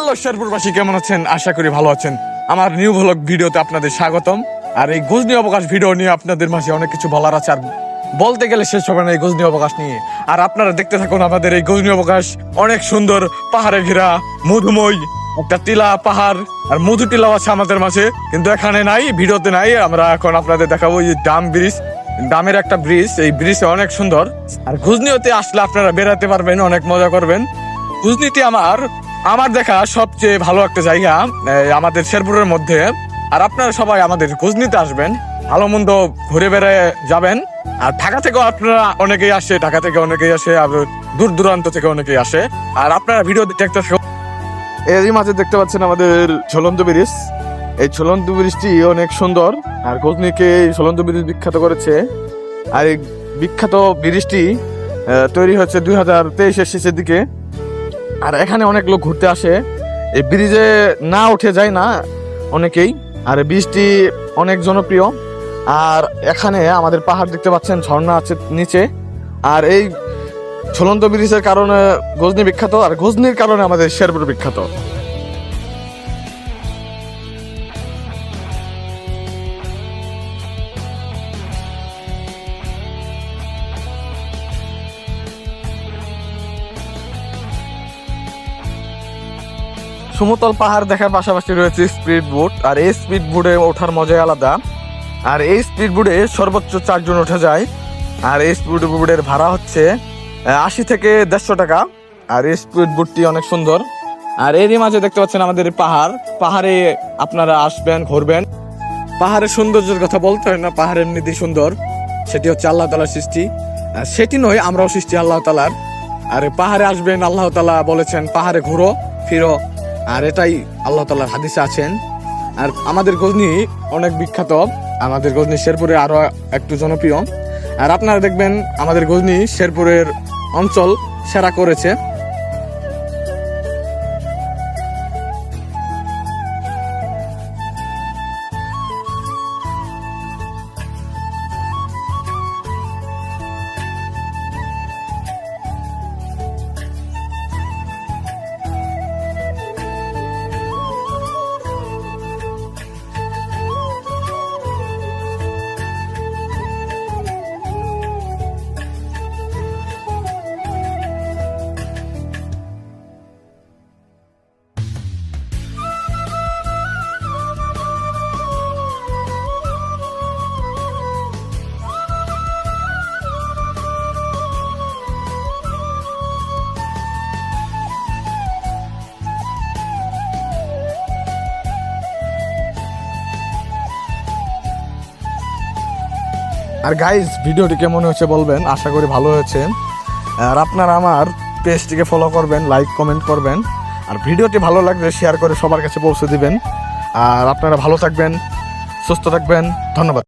Hello শেরপুরবাসী, কেমন আছেন? আশা করি ভালো আছেন। আমার নিউ ভ্লগ ভিডিওতে আপনাদের স্বাগতম। আর এই গজনী অবকাশ ভিডিও নিয়ে আপনাদের মাঝে অনেক কিছু বলার আছে, আর বলতে গেলে শেষ হবে না এই গজনী অবকাশ নিয়ে। আর আপনারা দেখতে থাকুন আমাদের এই গজনী অবকাশ। অনেক সুন্দর, পাহাড়ে ঘেরা, মধুময় একটা টিলা পাহাড়, আর মধু টিলাও আছে আমাদের মাঝে, কিন্তু এখানে নাই, ভিডিওতে নাই। আমরা এখন আপনাদের দেখাবো এই ডাম ব্রিজ, ডামের একটা ব্রিজ। এই ব্রিজ অনেক সুন্দর। আর গজনীতে আসলে আপনারা বেড়াতে পারবেন, অনেক মজা করবেন। গজনীতে আমার দেখা সবচেয়ে ভালো একটা জায়গা আমাদের শেরপুরের মধ্যে। আর আপনারা সবাই আমাদের গজনীতে আসবেন, ভালো মন্দ ঘুরে বেড়ায় যাবেন। আর ঢাকা থেকেও আপনারা অনেকেই আসে, ঢাকা থেকে অনেকেই আসে, আর দূর দূরান্ত থেকে অনেকেই আসে। আর আপনারা ভিডিও দেখতে এরই মাঝে দেখতে পাচ্ছেন আমাদের ঝুলন্ত ব্রিজ। এই ঝুলন্ত ব্রিজটি অনেক সুন্দর, আর গজনীকে এই ঝুলন্ত ব্রিজ বিখ্যাত করেছে। আর এই বিখ্যাত ব্রিজটি তৈরি হচ্ছে 2023-এর শেষের দিকে। আর এখানে অনেক লোক ঘুরতে আসে, এই ব্রিজে না উঠে যায় না অনেকেই। আর ব্রিজটি অনেক জনপ্রিয়। আর এখানে আমাদের পাহাড় দেখতে পাচ্ছেন, ঝর্ণা আছে নিচে। আর এই ঝুলন্ত ব্রিজের কারণে গজনী বিখ্যাত, আর গজনীর কারণে আমাদের শেরপুর বিখ্যাত। সমতল পাহাড় দেখার পাশাপাশি রয়েছে স্পিড বোট, আর এই স্পিড বোটে ওঠার মজাই আলাদা। আর এই স্পিড বোটে সর্বোচ্চ 4 জন ওঠা যায়। আর এই স্পিড বোটের ভাড়া হচ্ছে 80 থেকে 150 টাকা। আর এই স্পিড বোটটি অনেক সুন্দর। আর এরই মাঝে দেখতে পাচ্ছেন আমাদের পাহাড়ে আপনারা আসবেন, ঘুরবেন। পাহাড়ের সৌন্দর্যের কথা বলতে হয় না, পাহাড় এমনিতেই সুন্দর। সেটি হচ্ছে আল্লাহ তাআলার সৃষ্টি, সেটি নয়, আমরাও সৃষ্টি আল্লাহ তাআলার। আর পাহাড়ে আসবেন, আল্লাহ তাআলা বলেছেন পাহাড়ে ঘুরো ফিরো, আর এটাই আল্লাহ তাআলার হাদিসে আছেন। আর আমাদের গজনী অনেক বিখ্যাত, আমাদের গজনী শেরপুরে আরো একটু জনপ্রিয়। আর আপনারা দেখবেন আমাদের গজনী শেরপুরের অঞ্চল সেরা করেছে। আর গাইজ, ভিডিওটি কেমন হয়েছে বলবেন, আশা করি ভালো হয়েছে। আর আপনারা আমার পেজটিকে ফলো করবেন, লাইক কমেন্ট করবেন। আর ভিডিওটি ভালো লাগলে শেয়ার করে সবার কাছে পৌঁছে দিবেন। আর আপনারা ভালো থাকবেন, সুস্থ থাকবেন। ধন্যবাদ।